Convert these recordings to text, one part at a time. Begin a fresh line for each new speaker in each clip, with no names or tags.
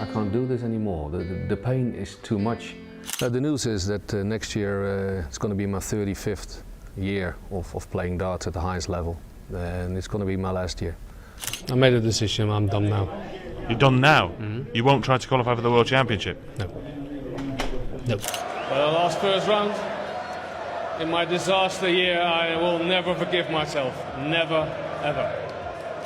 I can't do this anymore. The pain is too much. The news is that next year it's going to be my 35th year of playing darts at the highest level, and it's going to be my last year. I made a decision. I'm done now.
You're done now? Mm-hmm. You won't try to qualify for the World Championship?
No. No.
Well, last first round. In my disaster year, I will never forgive myself. Never, ever.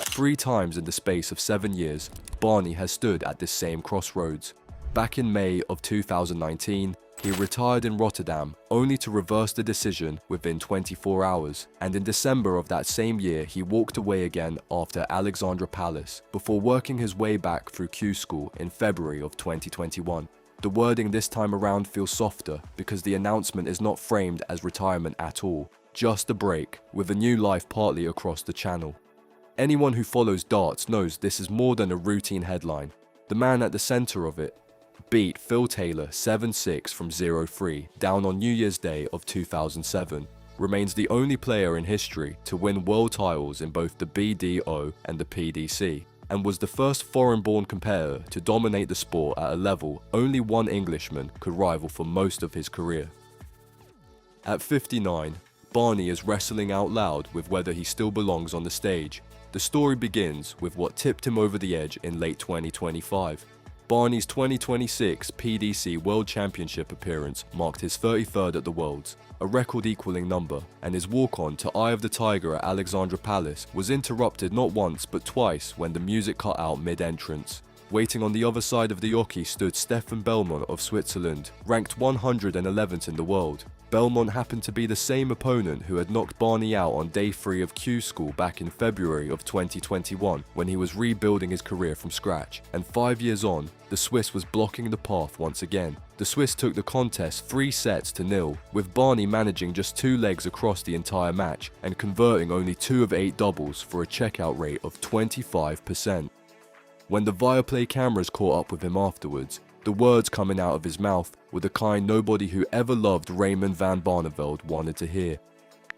3 times in the space of 7 years, Barney has stood at this same crossroads. Back in May of 2019, he retired in Rotterdam, only to reverse the decision within 24 hours. And in December of that same year, he walked away again after Alexandra Palace, before working his way back through Q School in February of 2021. The wording this time around feels softer because the announcement is not framed as retirement at all, just a break, with a new life partly across the channel. Anyone who follows darts knows this is more than a routine headline. The man at the centre of it beat Phil Taylor 7-6 from 0-3 down on New Year's Day of 2007, remains the only player in history to win world titles in both the BDO and the PDC, and was the first foreign-born competitor to dominate the sport at a level only one Englishman could rival for most of his career. At 59, Barney is wrestling out loud with whether he still belongs on the stage. The story begins with what tipped him over the edge in late 2025. Barney's 2026 PDC World Championship appearance marked his 33rd at the Worlds, a record-equaling number, and his walk-on to Eye of the Tiger at Alexandra Palace was interrupted not once but twice when the music cut out mid-entrance. Waiting on the other side of the oche stood Stefan Bellmont of Switzerland, ranked 111th in the world. Bellmont happened to be the same opponent who had knocked Barney out on day 3 of Q School back in February of 2021 when he was rebuilding his career from scratch, and 5 years on, the Swiss was blocking the path once again. The Swiss took the contest 3-0, with Barney managing just 2 legs across the entire match and converting only 2 of 8 doubles for a checkout rate of 25%. When the Viaplay cameras caught up with him afterwards, the words coming out of his mouth were the kind nobody who ever loved Raymond van Barneveld wanted to hear.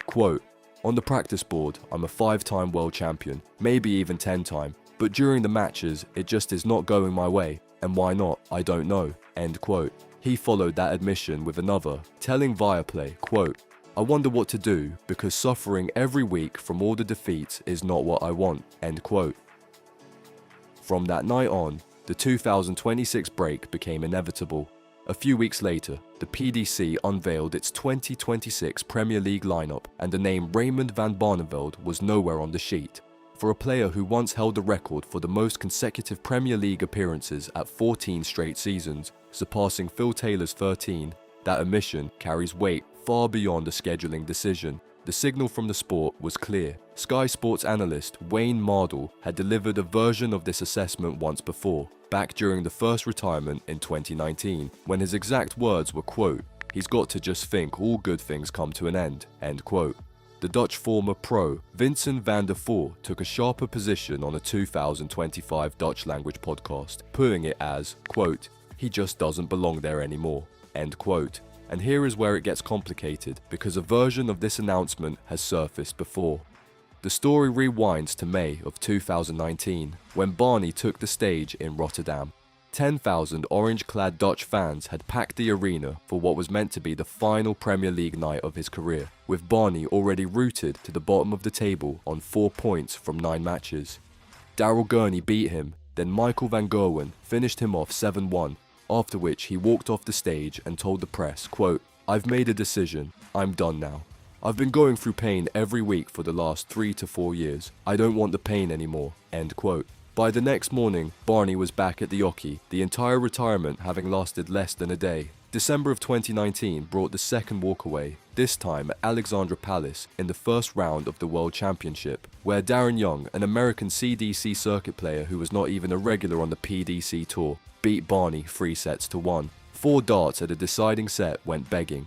Quote, "On the practice board, I'm a 5-time world champion, maybe even 10-time, but during the matches, it just is not going my way, and why not, I don't know." End quote. He followed that admission with another, telling Viaplay, quote, "I wonder what to do because suffering every week from all the defeats is not what I want." End quote. From that night on, the 2026 break became inevitable. A few weeks later, the PDC unveiled its 2026 Premier League lineup, and the name Raymond van Barneveld was nowhere on the sheet. For a player who once held the record for the most consecutive Premier League appearances at 14 straight seasons, surpassing Phil Taylor's 13, that omission carries weight far beyond a scheduling decision. The signal from the sport was clear. Sky Sports analyst Wayne Mardle had delivered a version of this assessment once before, back during the first retirement in 2019, when his exact words were, quote, "He's got to just think all good things come to an end," end quote. The Dutch former pro, Vincent van der Voort, took a sharper position on a 2025 Dutch language podcast, putting it as, quote, "He just doesn't belong there anymore," end quote. And here is where it gets complicated, because a version of this announcement has surfaced before. The story rewinds to May of 2019, when Barney took the stage in Rotterdam. 10,000 orange-clad Dutch fans had packed the arena for what was meant to be the final Premier League night of his career, with Barney already rooted to the bottom of the table on 4 points from 9 matches. Daryl Gurney beat him, then Michael van Gerwen finished him off 7-1, after which he walked off the stage and told the press, quote, "I've made a decision, I'm done now. I've been going through pain every week for the last 3 to 4 years. I don't want the pain anymore," end quote. By the next morning, Barney was back at the oche, the entire retirement having lasted less than a day. December of 2019 brought the second walkaway, this time at Alexandra Palace in the first round of the World Championship, where Darren Young, an American CDC circuit player who was not even a regular on the PDC tour, beat Barney 3-1. 4 darts at a deciding set went begging.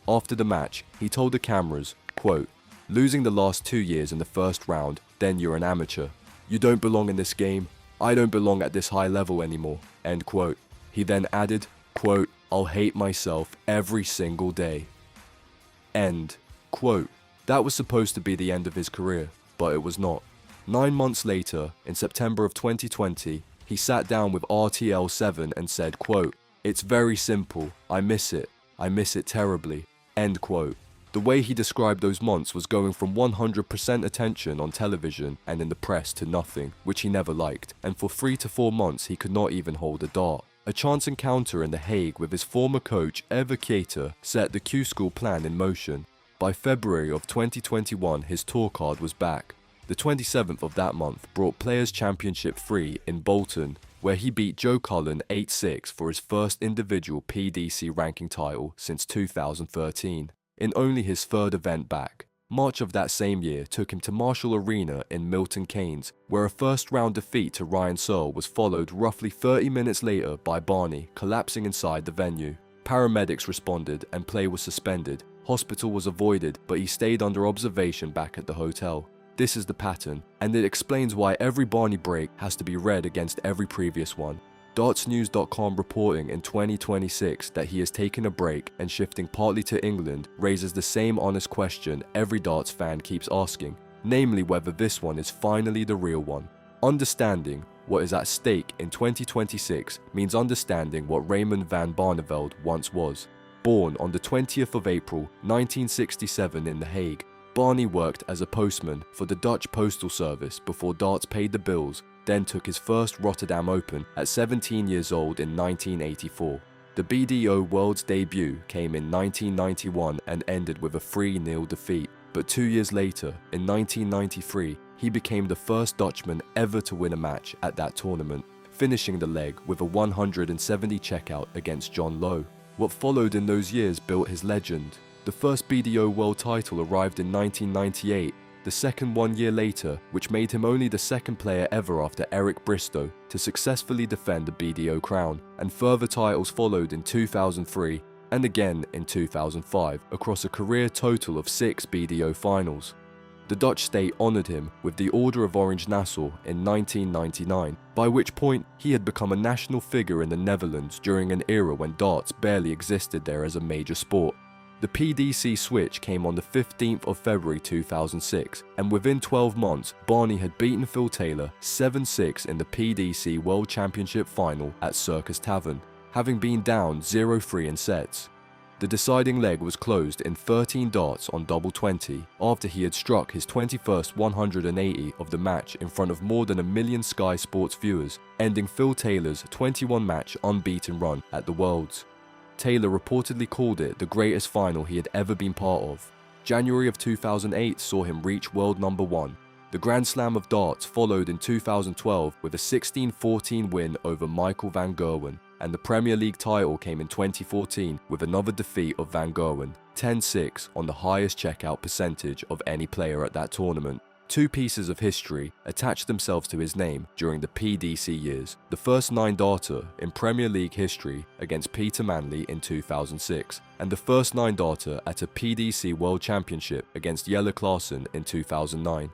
After the match, he told the cameras, quote, "Losing the last 2 years in the first round, then you're an amateur. You don't belong in this game. I don't belong at this high level anymore," end quote. He then added, quote, "I'll hate myself every single day." End quote. That was supposed to be the end of his career, but it was not. 9 months later, in September of 2020, he sat down with RTL7 and said, quote, "It's very simple. I miss it. I miss it terribly." End quote. The way he described those months was going from 100% attention on television and in the press to nothing, which he never liked, and for 3 to 4 months he could not even hold a dart. A chance encounter in The Hague with his former coach Eva Keita set the Q-School plan in motion. By February of 2021 his tour card was back. The 27th of that month brought Players Championship 3 in Bolton, where he beat Joe Cullen 8-6 for his first individual PDC ranking title since 2013. In only his third event back. March of that same year took him to Marshall Arena in Milton Keynes, where a first-round defeat to Ryan Searle was followed roughly 30 minutes later by Barney collapsing inside the venue. Paramedics responded and play was suspended. Hospital was avoided, but he stayed under observation back at the hotel. This is the pattern, and it explains why every Barney break has to be read against every previous one. Dartsnews.com reporting in 2026 that he has taken a break and shifting partly to England raises the same honest question every darts fan keeps asking, namely whether this one is finally the real one. Understanding what is at stake in 2026 means understanding what Raymond van Barneveld once was. Born on the 20th of April 1967 in The Hague, Barney worked as a postman for the Dutch Postal Service before darts paid the bills, then took his first Rotterdam Open at 17 years old in 1984. The BDO World's debut came in 1991 and ended with a 3-0 defeat, but 2 years later, in 1993, he became the first Dutchman ever to win a match at that tournament, finishing the leg with a 170 checkout against John Lowe. What followed in those years built his legend. The first BDO World title arrived in 1998, the second 1 year later, which made him only the second player ever after Eric Bristow to successfully defend the BDO crown, and further titles followed in 2003 and again in 2005 across a career total of 6 BDO finals. The Dutch state honoured him with the Order of Orange Nassau in 1999, by which point he had become a national figure in the Netherlands during an era when darts barely existed there as a major sport. The PDC switch came on the 15th of February 2006, and within 12 months, Barney had beaten Phil Taylor 7-6 in the PDC World Championship final at Circus Tavern, having been down 0-3 in sets. The deciding leg was closed in 13 darts on double 20 after he had struck his 21st 180 of the match in front of more than 1 million Sky Sports viewers, ending Phil Taylor's 21-match unbeaten run at the Worlds. Taylor reportedly called it the greatest final he had ever been part of. January of 2008 saw him reach world number 1. The Grand Slam of darts followed in 2012 with a 16-14 win over Michael van Gerwen, and the Premier League title came in 2014 with another defeat of Van Gerwen, 10-6 on the highest checkout percentage of any player at that tournament. 2 pieces of history attached themselves to his name during the PDC years. The first 9-darter in Premier League history against Peter Manley in 2006, and the first 9-darter at a PDC World Championship against Jelle Klaassen in 2009.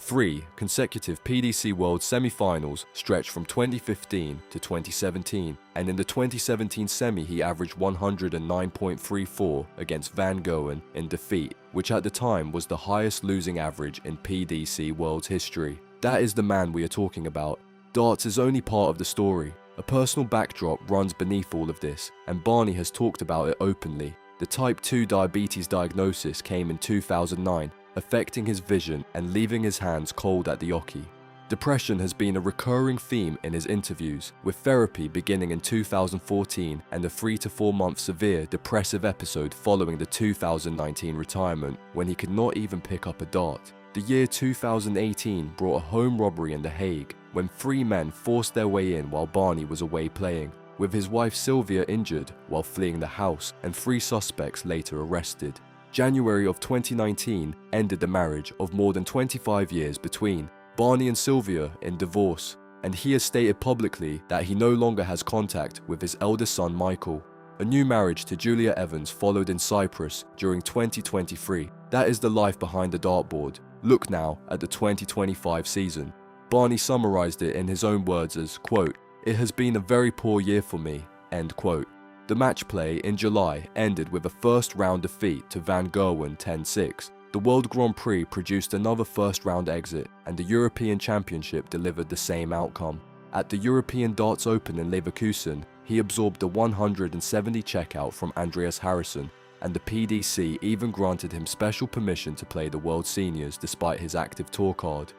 3 consecutive PDC World semi-finals stretched from 2015 to 2017, and in the 2017 semi he averaged 109.34 against Van Gerwen in defeat, which at the time was the highest losing average in PDC World's history. That is the man we are talking about. Darts is only part of the story. A personal backdrop runs beneath all of this, and Barney has talked about it openly. The type 2 diabetes diagnosis came in 2009, affecting his vision and leaving his hands cold at the oche. Depression has been a recurring theme in his interviews, with therapy beginning in 2014 and a 3 to 4 month severe depressive episode following the 2019 retirement, when he could not even pick up a dart. The year 2018 brought a home robbery in The Hague, when 3 men forced their way in while Barney was away playing, with his wife Sylvia injured while fleeing the house and 3 suspects later arrested. January of 2019 ended the marriage of more than 25 years between Barney and Sylvia in divorce, and he has stated publicly that he no longer has contact with his eldest son Michael. A new marriage to Julia Evans followed in Cyprus during 2023. That is the life behind the dartboard. Look now at the 2025 season. Barney summarized it in his own words as, quote, "It has been a very poor year for me," end quote. The match play in July ended with a first round defeat to Van Gerwen 10-6. The World Grand Prix produced another first round exit, and the European Championship delivered the same outcome. At the European Darts Open in Leverkusen, he absorbed a 170 checkout from Andreas Harrison, and the PDC even granted him special permission to play the World Seniors despite his active tour card.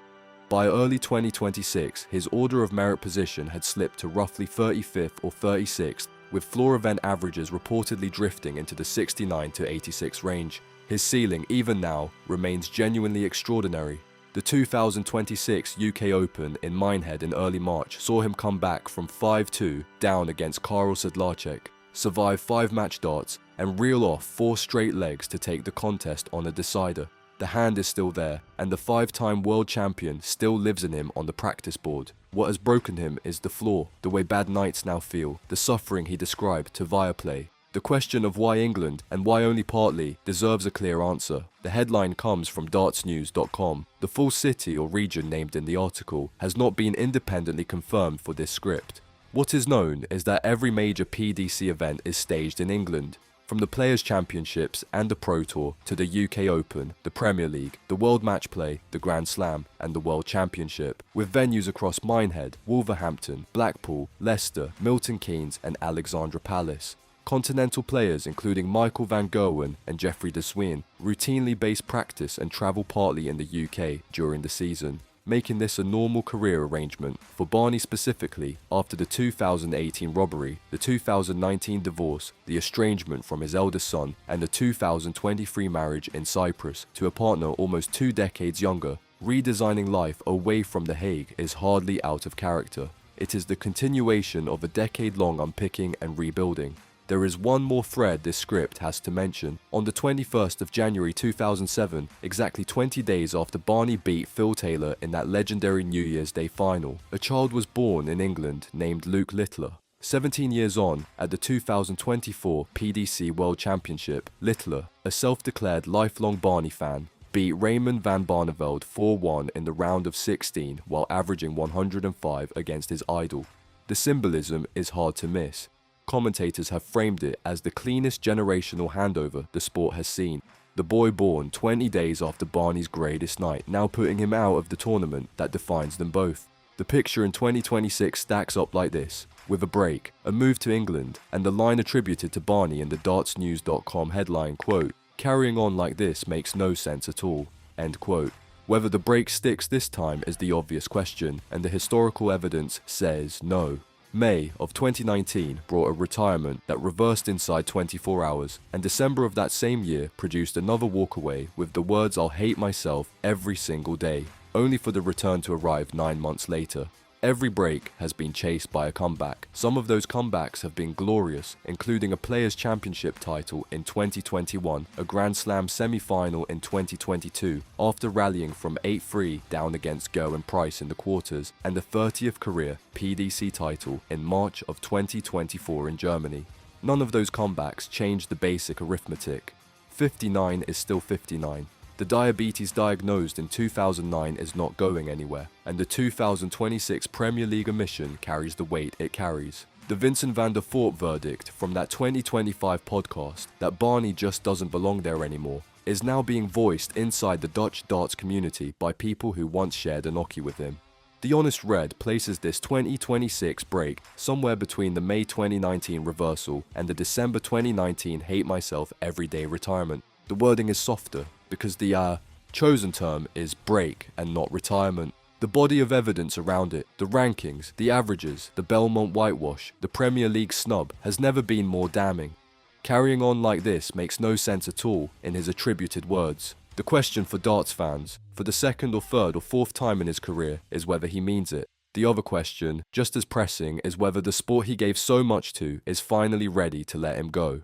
By early 2026, his order of merit position had slipped to roughly 35th or 36th, with floor event averages reportedly drifting into the 69 to 86 range. His ceiling, even now, remains genuinely extraordinary. The 2026 UK Open in Minehead in early March saw him come back from 5-2 down against Karel Sedlacek, survive 5 match darts, and reel off 4 straight legs to take the contest on a decider. The hand is still there, and the 5-time world champion still lives in him on the practice board. What has broken him is the flaw, the way bad nights now feel, the suffering he described to Viaplay. The question of why England, and why only partly, deserves a clear answer. The headline comes from dartsnews.com. The full city or region named in the article has not been independently confirmed for this script. What is known is that every major PDC event is staged in England, from the Players' Championships and the Pro Tour to the UK Open, the Premier League, the World Match Play, the Grand Slam and the World Championship, with venues across Minehead, Wolverhampton, Blackpool, Leicester, Milton Keynes and Alexandra Palace. Continental players including Michael van Gerwen and Geoffrey de Sween routinely base practice and travel partly in the UK during the season, making this a normal career arrangement for Barney specifically after the 2018 robbery, the 2019 divorce, the estrangement from his eldest son and the 2023 marriage in Cyprus to a partner almost 2 decades younger. Redesigning life away from The Hague is hardly out of character. It is the continuation of a decade-long unpicking and rebuilding. There is one more thread this script has to mention. On the 21st of January 2007, exactly 20 days after Barney beat Phil Taylor in that legendary New Year's Day final, a child was born in England named Luke Littler. 17 years on, at the 2024 PDC World Championship, Littler, a self-declared lifelong Barney fan, beat Raymond van Barneveld 4-1 in the round of 16 while averaging 105 against his idol. The symbolism is hard to miss. Commentators have framed it as the cleanest generational handover the sport has seen. The boy born 20 days after Barney's greatest night, now putting him out of the tournament that defines them both. The picture in 2026 stacks up like this, with a break, a move to England, and the line attributed to Barney in the dartsnews.com headline, quote, "Carrying on like this makes no sense at all," end quote. Whether the break sticks this time is the obvious question, and the historical evidence says no. May of 2019 brought a retirement that reversed inside 24 hours, and December of that same year produced another walkaway with the words "I'll hate myself every single day," only for the return to arrive 9 months later. Every break has been chased by a comeback. Some of those comebacks have been glorious, including a Players' Championship title in 2021, a Grand Slam semi-final in 2022, after rallying from 8-3 down against Gerwyn Price in the quarters, and the 30th career PDC title in March of 2024 in Germany. None of those comebacks changed the basic arithmetic. 59 is still 59. The diabetes diagnosed in 2009 is not going anywhere, and the 2026 Premier League omission carries the weight it carries. The Vincent van der Voort verdict from that 2025 podcast, that Barney just doesn't belong there anymore, is now being voiced inside the Dutch darts community by people who once shared a Nokia with him. The Honest Red places this 2026 break somewhere between the May 2019 reversal and the December 2019 hate myself everyday retirement. The wording is softer, because the chosen term is break and not retirement. The body of evidence around it, the rankings, the averages, the Bellmont whitewash, the Premier League snub has never been more damning. Carrying on like this makes no sense at all, in his attributed words. The question for darts fans, for the 2nd or 3rd or 4th time in his career, is whether he means it. The other question, just as pressing, is whether the sport he gave so much to is finally ready to let him go.